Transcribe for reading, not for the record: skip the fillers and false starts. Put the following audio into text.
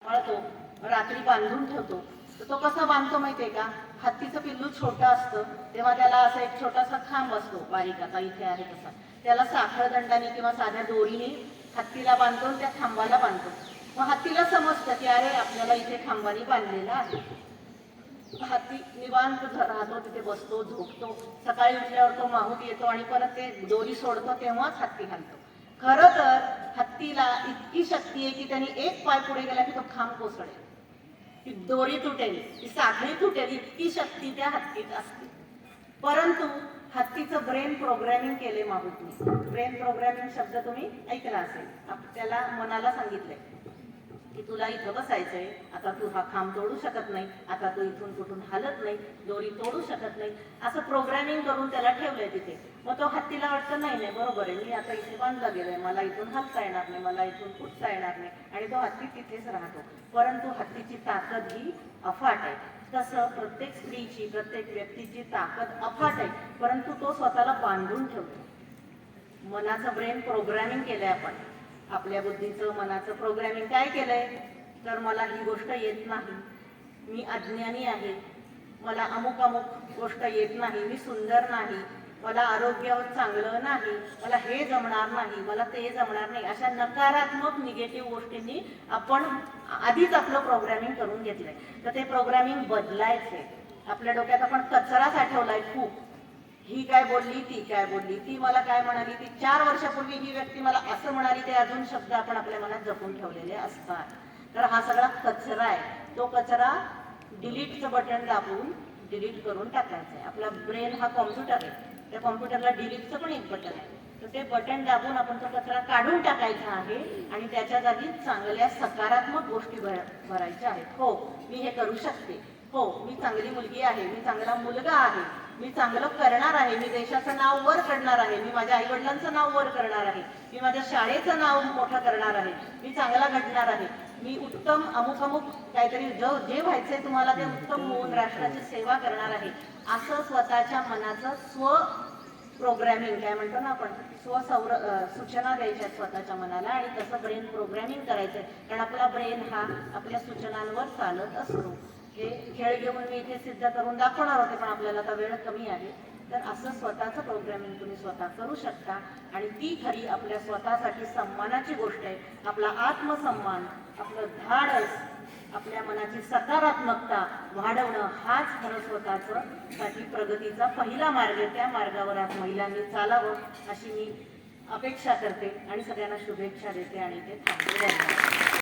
सांभाळतो, रात्री बांधून ठेवतो. तर तो कसा बांधतो माहितीये का? हत्तीचं पिल्लू छोटं असतं तेव्हा त्याला असा एक छोटासा खांब असतो, बारीक आता इथे आहे तसा, त्याला साखळदंडाने किंवा साध्या दोरीने हत्तीला बांधतो, त्या खांबाला बांधतो. मग हत्तीला समजतं की अरे आपल्याला इथे खांबाने बांधलेला आहे. हत्ती निवांत राहतो, तिथे बसतो, झोपतो. सकाळी उठल्यावर तो माहूत येतो आणि परत ते दोरी सोडतो, तेव्हाच हत्ती घालतो. खरं तर हत्तीला इतकी शक्ती आहे की त्याने एक पाय पुढे गेला की तो खांब कोसळेल, ती दोरी तुटेल, ती साखळी तुटेल, इतकी शक्ती त्या हत्तीत असते. परंतु हत्तीचं ब्रेन प्रोग्रॅमिंग केले माहूतने. ब्रेन प्रोग्रॅमिंग शब्द तुम्ही ऐकला असेल. त्याला मनाला सांगितलंय की तुला इथं बसायचंय, आता तू हा खांब तोडू शकत नाही, आता तू इथून कुठून हलत नाही, दोरी तोडू शकत नाही, असं प्रोग्रॅमिंग करून त्याला ठेवलंय तिथे. मग तो हत्तीला वाटतं नाही नाही बरोबर आहे, मी आता इथे बांधला गेलाय, मला इथून हलता येणार नाही, मला इथून फुटता येणार नाही, आणि तो हत्ती तिथेच राहतो. परंतु हत्तीची ताकद ही अफाट आहे. तसं प्रत्येक स्त्रीची, प्रत्येक व्यक्तीची ताकद अफाट आहे, परंतु तो स्वतःला बांधून ठेवतो. मनाचं ब्रेन प्रोग्रॅमिंग केलंय आपण. आपल्या बुद्धीचं, मनाचं प्रोग्रॅमिंग काय केलंय? तर मला ही गोष्ट येत नाही, मी अज्ञानी आहे, मला अमुक अमुक गोष्ट येत नाही, मी सुंदर नाही, मला आरोग्य चांगलं नाही, मला हे जमणार नाही, मला ते जमणार नाही, अशा नकारात्मक निगेटिव्ह गोष्टींनी आपण आधीच आपलं प्रोग्रॅमिंग करून घेतलंय. तर ते प्रोग्रॅमिंग बदलायचंय. आपल्या डोक्यात आपण कचरा साठवलाय खूप. ही काय बोलली, ती काय बोलली, ती मला काय म्हणाली, ती 4 वर्षापूर्वी ही व्यक्ती मला असं म्हणाली, ते अजून शब्द आपण आपल्या मनात जपून ठेवलेले असतात. तर हा सगळा कचरा आहे. तो कचरा डिलीटचं बटन दाबून डिलीट करून टाकायचं आहे. आपला ब्रेन हा कॉम्प्युटर आहे, त्या कॉम्प्युटरला डिलीटचं पण एक बटन आहे. तर ते बटन दाबून आपण तो कचरा काढून टाकायचा आहे आणि त्याच्या जागी चांगल्या सकारात्मक गोष्टी भरायच्या आहेत. हो, मी हे करू शकते, हो मी चांगली मुलगी आहे, मी चांगला मुलगा आहे, मी चांगलं करणार आहे, मी देशाचं नाव वर करणार आहे, मी माझ्या आईवडिलांचं नाव वर करणार आहे, मी माझ्या शाळेचं नाव मोठं करणार आहे, मी चांगला घडणार आहे, मी उत्तम अमुक अमुक काहीतरी जे व्हायचंय तुम्हाला ते उत्तम होऊन राष्ट्राची सेवा करणार आहे. असं स्वतःच्या मनाचं स्व प्रोग्रॅमिंग काय म्हणतो ना आपण, सूचना द्यायच्या स्वतःच्या मनाला, आणि तसं ब्रेन प्रोग्रॅमिंग करायचंय. कारण आपला ब्रेन हा आपल्या सूचनांवर चालत असतो. हे खेळ घेऊन मी इथे सिद्ध करून दाखवणार होते, पण आपल्याला आता वेळ कमी आहे. तर असं स्वतःचं प्रोग्रॅमिंग तुम्ही स्वतः करू शकता, आणि ती खरी आपल्या स्वतःसाठी सन्मानाची गोष्ट आहे. आपला आत्मसन्मान, आपलं धाडस, आपल्या मनाची सकारात्मकता वाढवणं, हाच खरं स्वतःचं साठी प्रगतीचा पहिला मार्ग आहे. त्या मार्गावर आज महिलांनी चालावं अशी मी अपेक्षा करते आणि सगळ्यांना शुभेच्छा देते आणि ते थांबते.